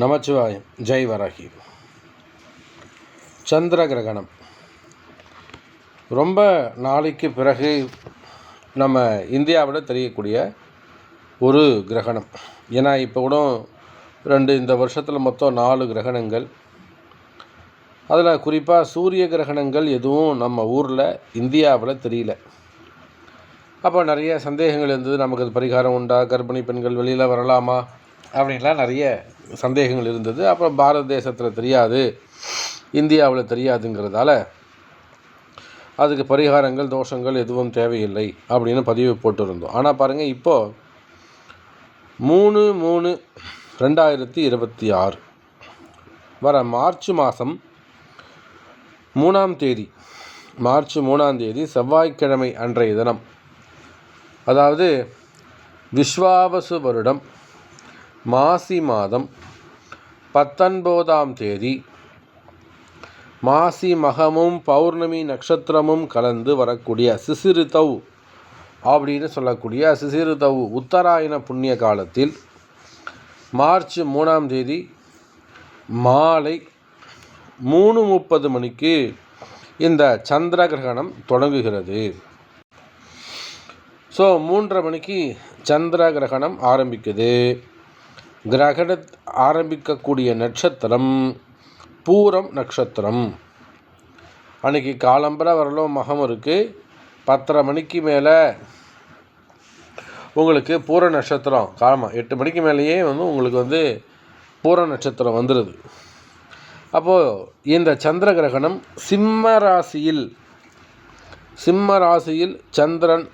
நமச்சிவாயம். ஜெய் வராகி. சந்திர கிரகணம் ரொம்ப நாளைக்கு பிறகு நம்ம இந்தியாவில் தெரியக்கூடிய ஒரு கிரகணம். ஏன்னா இப்போ கூட இந்த வருஷத்தில் மொத்தம் 4 கிரகணங்கள். அதில் குறிப்பாக சூரிய கிரகணங்கள் எதுவும் நம்ம ஊரில் இந்தியாவில் தெரியல. அப்போ நிறைய சந்தேகங்கள் இருந்தது. நமக்கு அது பரிகாரம் உண்டா, கர்ப்பிணி பெண்கள் வெளியில் வரலாமா அப்படின்லாம் நிறைய சந்தேகங்கள் இருந்தது. அப்புறம் பாரத தேசத்தில் தெரியாது, இந்தியாவில் தெரியாதுங்கிறதால அதுக்கு பரிகாரங்கள் தோஷங்கள் எதுவும் தேவையில்லை அப்படின்னு பதிவு போட்டிருந்தோம். ஆனால் பாருங்கள், இப்போது 3/3/2026 வர மார்ச் மாதம் 3ஆம் தேதி, மார்ச் 3ஆம் தேதி செவ்வாய்க்கிழமை அன்றைய தினம், அதாவது விஸ்வாவசு வருடம் மாசி மாதம் 19ஆம் தேதி, மாசி மகமும் பௌர்ணமி நட்சத்திரமும் கலந்து வரக்கூடிய சிசிறுதவ் அப்படின்னு சொல்லக்கூடிய சிசிறுதவ் உத்தராயண புண்ணிய காலத்தில் மார்ச் 3ஆம் தேதி மாலை 3:30 மணிக்கு இந்த சந்திர கிரகணம் தொடங்குகிறது. ஸோ 3:30 மணிக்கு சந்திர கிரகணம் ஆரம்பிக்குது. கிரகணம் ஆரம்பிக்கக்கூடிய நட்சத்திரம் பூரம் நட்சத்திரம். அன்றைக்கி காலம்பரை வரலும் மகம் இருக்குது. 10:30 மணிக்கு மேலே உங்களுக்கு பூர நட்சத்திரம், காலமாக 8 மணிக்கு மேலேயே உங்களுக்கு பூர நட்சத்திரம் வந்துடுது. அப்போது இந்த சந்திர கிரகணம் சிம்ம ராசியில் சந்திரன்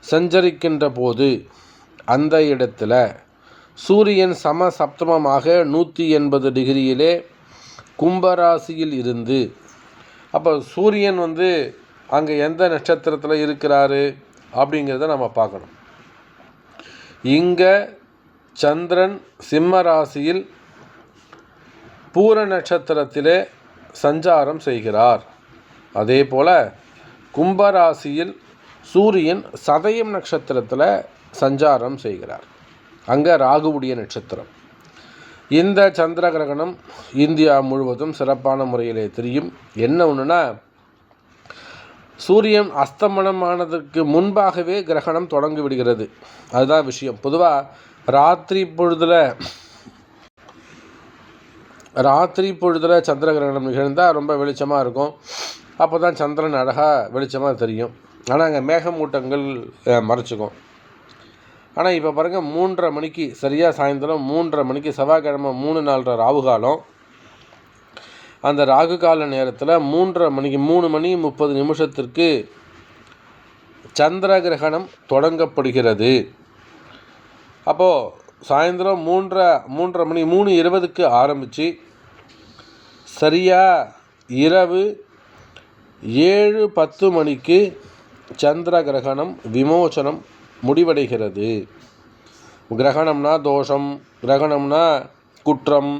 சஞ்சரிக்கின்ற போது அந்த இடத்துல சூரியன் சமசப்தமமாக 180 டிகிரியிலே கும்பராசியில் இருந்து, அப்போ சூரியன் அங்கே எந்த நட்சத்திரத்தில் இருக்கிறாரு அப்படிங்கிறத நம்ம பார்க்கணும். இங்கே சந்திரன் சிம்ம ராசியில் பூர நட்சத்திரத்திலே சஞ்சாரம் செய்கிறார். அதே போல் கும்பராசியில் சூரியன் சதயம் நட்சத்திரத்தில் சஞ்சாரம் செய்கிறார். அங்கே ராகுவுடைய நட்சத்திரம். இந்த சந்திர கிரகணம் இந்தியா முழுவதும் சிறப்பான முறையிலே தெரியும். என்ன ஒன்றுனா, சூரியன் அஸ்தமனமானதற்கு முன்பாகவே கிரகணம் தொடங்கி விடுகிறது. அதுதான் விஷயம். பொதுவாக ராத்திரி பொழுதில் சந்திர கிரகணம் நிகழ்ந்தால் ரொம்ப வெளிச்சமாக இருக்கும். அப்போ தான் சந்திரன் அழகாக வெளிச்சமாக தெரியும். ஆனால் அங்கே மேகமூட்டங்கள் மறைச்சிக்கும். ஆனால் இப்போ பாருங்கள், 3:30 மணிக்கு சரியாக சாயந்தரம் 3:30 மணிக்கு செவ்வாய்க்கிழமை 3:04 ராகு காலம். அந்த ராகு கால நேரத்தில் 3:30 மணிக்கு 3:30 சந்திர கிரகணம் தொடங்கப்படுகிறது. அப்போது சாயந்தரம் 3:30 மணி 3:20 ஆரம்பித்து சரியாக இரவு 7:10 மணிக்கு சந்திர கிரகணம் விமோசனம் முடிவடைகிறது. கிரகணம்னா தோஷம், கிரகணம்னா குற்றம்.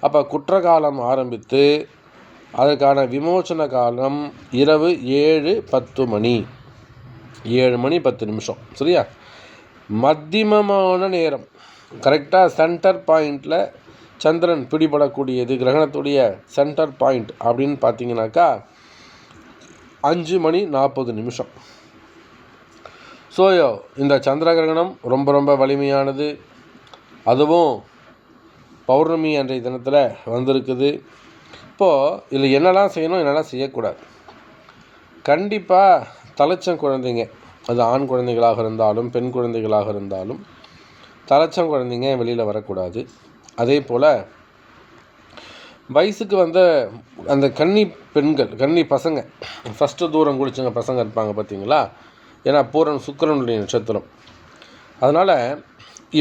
அப்போ குற்ற காலம் ஆரம்பித்து அதற்கான விமோசன காலம் இரவு 7:10 மணி, 7 மணி 10 நிமிஷம். சரியா? மத்தியமமான நேரம், கரெக்டாக சென்டர் பாயிண்டில் சந்திரன் பிடிபடக்கூடியது. கிரகணத்துடைய சென்டர் பாயிண்ட் அப்படின்னு பார்த்தீங்கன்னாக்கா 5:40 நிமிஷம். ஸோ இந்த சந்திர கிரகணம் ரொம்ப ரொம்ப வலிமையானது. அதுவும் பௌர்ணமி அன்றைய தினத்தில் வந்திருக்குது. இப்போது இதில் என்னெல்லாம் செய்யணும், என்னெல்லாம் செய்யக்கூடாது. கண்டிப்பாக தலைச்சம் குழந்தைங்க, அது ஆண் குழந்தைகளாக இருந்தாலும் பெண் குழந்தைகளாக இருந்தாலும் தலைச்சம் குழந்தைங்க வெளியில் வரக்கூடாது. அதே போல் வயசுக்கு அந்த கன்னி பெண்கள், கன்னி பசங்க, ஃபஸ்ட்டு தூரம் குளிச்சவங்க பசங்க இருப்பாங்க பார்த்தீங்களா. ஏன்னா பூரன் சுக்கிரனுடைய நட்சத்திரம். அதனால்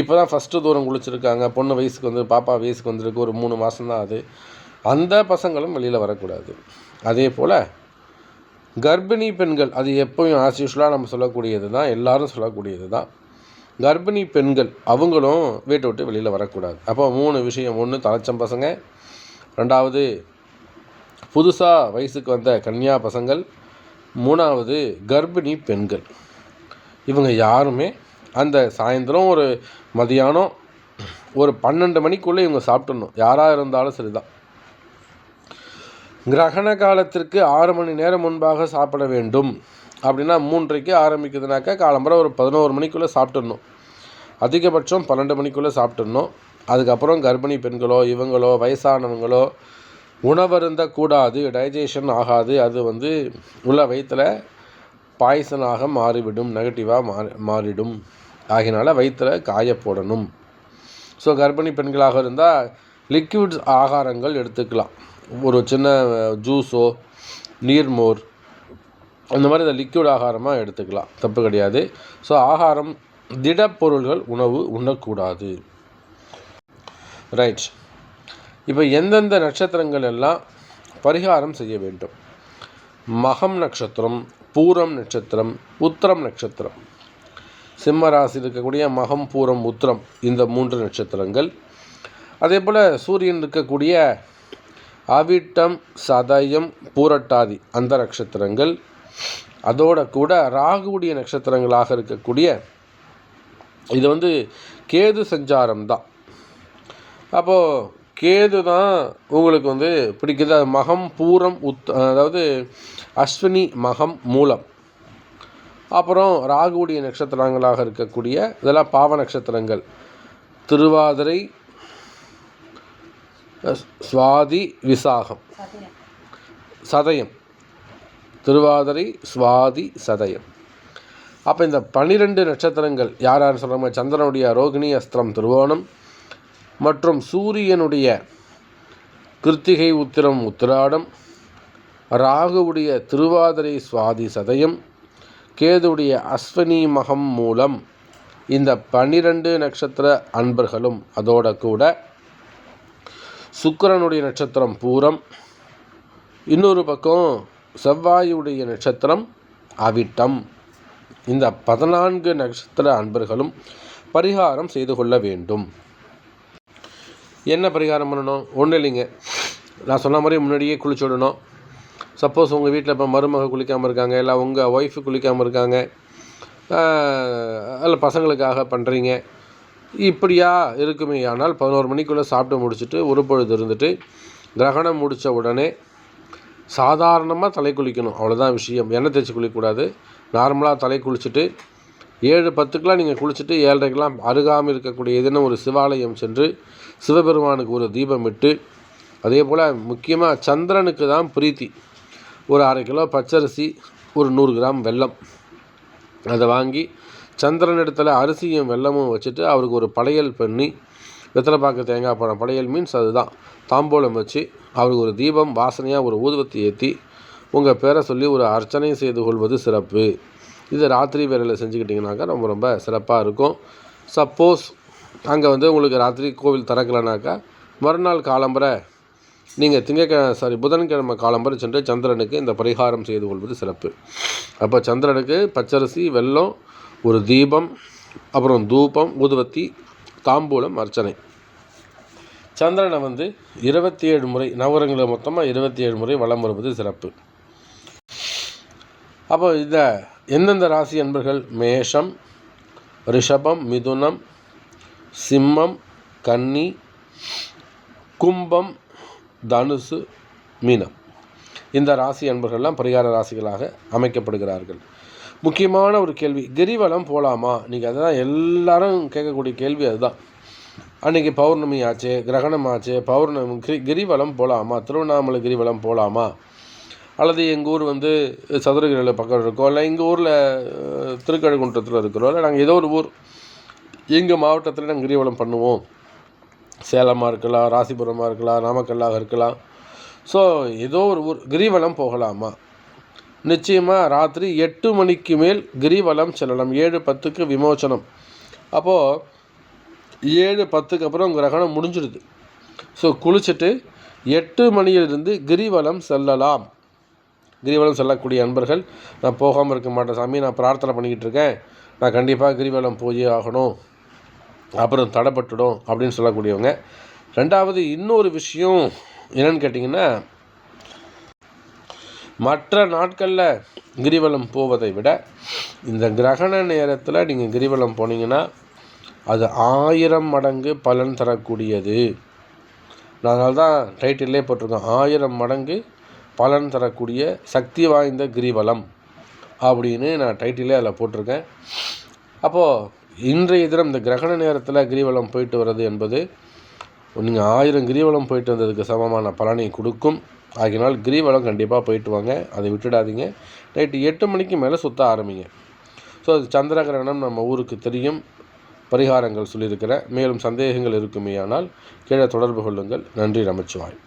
இப்போ தான் ஃபஸ்ட்டு தூரம் குளிச்சிருக்காங்க. பொண்ணு வயசுக்கு பாப்பா வயசுக்கு வந்திருக்கு, ஒரு 3 மாதம் தான் அது. அந்த பசங்களும் வெளியில் வரக்கூடாது. அதே போல் கர்ப்பிணி பெண்கள், அது எப்போயும் ஆஸ் யூஷுவலாக நம்ம சொல்லக்கூடியது தான், எல்லோரும் சொல்லக்கூடியது தான். கர்ப்பிணி பெண்கள் அவங்களும் வீட்டை விட்டு வெளியில் வரக்கூடாது. அப்போ 3 விஷயம். 1 தலைச்சம் பசங்க, 2வது புதுசாக வயசுக்கு வந்த கன்னியா பசங்கள், 3வது கர்ப்பிணி பெண்கள். இவங்க யாருமே அந்த சாயந்தரம் ஒரு மதியானம் ஒரு 12 மணிக்குள்ளே இவங்க சாப்பிட்ணும், யாராக இருந்தாலும் சரி தான். கிரகண காலத்திற்கு 6 மணி நேரம் முன்பாக சாப்பிட வேண்டும். அப்படின்னா 3:30க்கு ஆரம்பிக்குதுனாக்கா காலம்பரை ஒரு 11 மணிக்குள்ளே சாப்பிட்டுடணும். அதிகபட்சம் 12 மணிக்குள்ளே சாப்பிட்டுடணும். அதுக்கப்புறம் கர்ப்பிணி பெண்களோ இவங்களோ வயசானவங்களோ உணவருந்தக்கூடாது, டைஜஷன் ஆகாது. அது உள்ள வயிற்றில் பாய்சனாக மாறிவிடும், நெகட்டிவாக மாறிடும். ஆகினால வயிற்றில் காய போடணும். ஸோ கர்ப்பிணி பெண்களாக இருந்தால் லிக்விட்ஸ் ஆகாரங்கள் எடுத்துக்கலாம். ஒரு சின்ன ஜூஸோ நீர்மோர் அந்த மாதிரி இந்த லிக்விட் ஆகாரமாக எடுத்துக்கலாம், தப்பு கிடையாது. ஸோ ஆகாரம் திடப்பொருள்கள் உணவு உண்ணக்கூடாது. ரைட். இப்போ எந்தெந்த நட்சத்திரங்கள் எல்லாம் பரிகாரம் செய்ய வேண்டும்? மகம் நட்சத்திரம், பூரம் நட்சத்திரம், உத்திரம் நட்சத்திரம். சிம்ம ராசியில் இருக்கக்கூடிய மகம், பூரம், உத்திரம் இந்த 3 நட்சத்திரங்கள். அதே போல் சூரியன் இருக்கக்கூடிய அவிட்டம், சதயம், பூரட்டாதி அந்த நட்சத்திரங்கள். அதோட கூட ராகுவுடைய நட்சத்திரங்களாக இருக்கக்கூடிய இது கேது சஞ்சாரம் தான். அப்போது கேது தான் உங்களுக்கு பிடிக்குது. மகம், பூரம், அதாவது அஸ்வினி, மகம், மூலம். அப்புறம் ராகுவுடைய நட்சத்திரங்களாக இருக்கக்கூடிய இதெல்லாம் பாவ நட்சத்திரங்கள். திருவாதிரை, சுவாதி, விசாகம், சதயம். திருவாதிரை, சுவாதி, சதயம். அப்போ இந்த 12 நட்சத்திரங்கள் யார் யார் சொல்கிறாங்க? சந்திரனுடைய ரோகிணி, அஸ்திரம், திருவோணம் மற்றும் சூரியனுடைய கிருத்திகை, உத்திரம், உத்திராடம், ராகுவுடைய திருவாதிரை, சுவாதி, சதயம், கேதுவுடைய அஸ்வினி, மகம், மூலம். இந்த 12 நட்சத்திர அன்பர்களும் அதோட கூட சுக்கிரனுடைய நட்சத்திரம் பூரம், இன்னொரு பக்கம் செவ்வாயுடைய நட்சத்திரம் அவிட்டம். இந்த 14 நட்சத்திர அன்பர்களும் பரிகாரம் செய்து கொள்ள வேண்டும். என்ன பரிகாரம் பண்ணணும்? ஒன்றும் இல்லைங்க, நான் சொன்ன மாதிரி முன்னாடியே குளிச்சு விடணும். சப்போஸ் உங்கள் வீட்டில் இப்போ மருமக குளிக்காமல் இருக்காங்க, இல்லை உங்கள் ஒய்ஃபு குளிக்காமல் இருக்காங்க, அதில் பசங்களுக்காக பண்ணுறீங்க, இப்படியா இருக்குமே. ஆனால் 11 மணிக்குள்ளே சாப்பிட்டு முடிச்சுட்டு ஒரு பொழுது இருந்துட்டு கிரகணம் முடித்த உடனே சாதாரணமாக தலை குளிக்கணும், அவ்வளோதான் விஷயம். எண்ணெய் தேய்ச்சி குளிக்கக்கூடாது. நார்மலாக தலை குளிச்சுட்டு 7:10க்கெலாம் நீங்கள் குளிச்சுட்டு 7:30க்கெலாம் அருகாமல் இருக்கக்கூடிய ஏதேனும் ஒரு சிவாலயம் சென்று சிவபெருமானுக்கு ஒரு தீபம் இட்டு, அதே போல் முக்கியமாக சந்திரனுக்கு தான் பிரீத்தி. ஒரு 1/2 கிலோ பச்சரிசி, ஒரு 100 கிராம் வெல்லம், அதை வாங்கி சந்திரன் இடத்துல அரிசியும் வெல்லமும் வச்சுட்டு அவருக்கு ஒரு படையல் பண்ணி, வெத்தலைப்பாக்கு, தேங்காய் பழம், படையல் மீன்ஸ் அதுதான், தாம்பூலம் வச்சு அவருக்கு ஒரு தீபம் வாசனையாக ஒரு ஊதுவத்தி ஏற்றி உங்கள் பேரை சொல்லி ஒரு அர்ச்சனை செய்து கொள்வது சிறப்பு. இது ராத்திரி வேளையில் செஞ்சுக்கிட்டிங்கனாக்கா ரொம்ப ரொம்ப சிறப்பாக இருக்கும். சப்போஸ் அங்கே உங்களுக்கு ராத்திரி கோவில் திறக்கலைனாக்கா மறுநாள் காலம்பரை நீங்கள் புதன்கிழமை காலம்பரை சென்று சந்திரனுக்கு இந்த பரிகாரம் செய்து கொள்வது சிறப்பு. அப்போ சந்திரனுக்கு பச்சரிசி, வெல்லம், ஒரு தீபம், அப்புறம் தூபம், ஊதுவத்தி, தாம்பூலம், அர்ச்சனை. சந்திரனை 27 முறை, நவரங்களை மொத்தமாக 27 முறை வலம் வருவது சிறப்பு. அப்போ இந்த எந்தெந்த ராசி அன்பர்கள்? மேஷம், ரிஷபம், மிதுனம், சிம்மம், கன்னி, கும்பம், தனுசு, மீனம். இந்த ராசி அன்பர்கள்லாம் பரிகார ராசிகளாக அமைக்கப்படுகிறார்கள். முக்கியமான ஒரு கேள்வி, கிரிவலம் போகலாமா? நீங்கள் அதுதான் எல்லாரும் கேட்கக்கூடிய கேள்வி அதுதான். அன்றைக்கி பௌர்ணமி ஆச்சு, கிரகணம் ஆச்சு, பௌர்ணமி கிரிவலம் போகலாமா? திருவண்ணாமலை கிரிவலம் போகலாமா? அல்லது எங்கள் ஊர் சதுரகிரியில் பக்கம் இருக்கோம், இல்லை எங்கள் ஊரில் திருக்கழுக்குன்றத்தில் இருக்கிறோம், இல்லை நாங்கள் ஏதோ ஒரு ஊர் எங்கள் மாவட்டத்தில் நாங்கள் கிரிவலம் பண்ணுவோம். சேலமாக இருக்கலாம், ராசிபுரமாக இருக்கலாம், நாமக்கல்லாக இருக்கலாம். ஸோ ஏதோ ஒரு ஊர் கிரிவலம் போகலாமா? நிச்சயமாக ராத்திரி 8 மணிக்கு மேல் கிரிவலம் செல்லலாம். 7:10க்கு விமோச்சனம். அப்போது 7:10க்கு அப்புறம் கிரகணம் முடிஞ்சிடுது. ஸோ குளிச்சுட்டு 8 மணியிலிருந்து கிரிவலம் செல்லலாம். கிரிவலம் செல்லக்கூடிய அன்பர்கள், நான் போகாமல் இருக்க மாட்டேன் சாமி, நான் பிரார்த்தனை பண்ணிக்கிட்டு இருக்கேன், நான் கண்டிப்பாக கிரிவலம் போய் ஆகணும், அப்புறம் தடைப்பட்டுடும் அப்படின்னு சொல்லக்கூடியவங்க. ரெண்டாவது இன்னொரு விஷயம் என்னென்னு கேட்டிங்கன்னா, மற்ற நாட்களில் கிரிவலம் போவதை விட இந்த கிரகண நேரத்தில் நீங்கள் கிரிவலம் போனீங்கன்னா அது 1000 மடங்கு பலன் தரக்கூடியது. அதனால தான் டைட்டிலே போட்டிருக்கோம், 1000 மடங்கு பலன் தரக்கூடிய சக்தி வாய்ந்த கிரிவலம் அப்படின்னு நான் டைட்டிலே அதில் போட்டிருக்கேன். அப்போது இன்றைய தினம் இந்த கிரகண நேரத்தில் கிரிவலம் போயிட்டு வர்றது என்பது நீங்கள் 1000 கிரிவலம் போயிட்டு வந்ததுக்கு சமமான பலனை கொடுக்கும். ஆகினால் கிரிவலம் கண்டிப்பாக போயிட்டு வாங்க, அதை விட்டுடாதீங்க. நைட்டு 8 மணிக்கு மேலே சுற்ற ஆரம்பிங்க. ஸோ அது சந்திர கிரகணம் நம்ம ஊருக்கு தெரியும், பரிகாரங்கள் சொல்லியிருக்கிறேன். மேலும் சந்தேகங்கள் இருக்குமேயானால் கீழே தொடர்பு கொள்ளுங்கள். நன்றி. நமச்சிவாய்.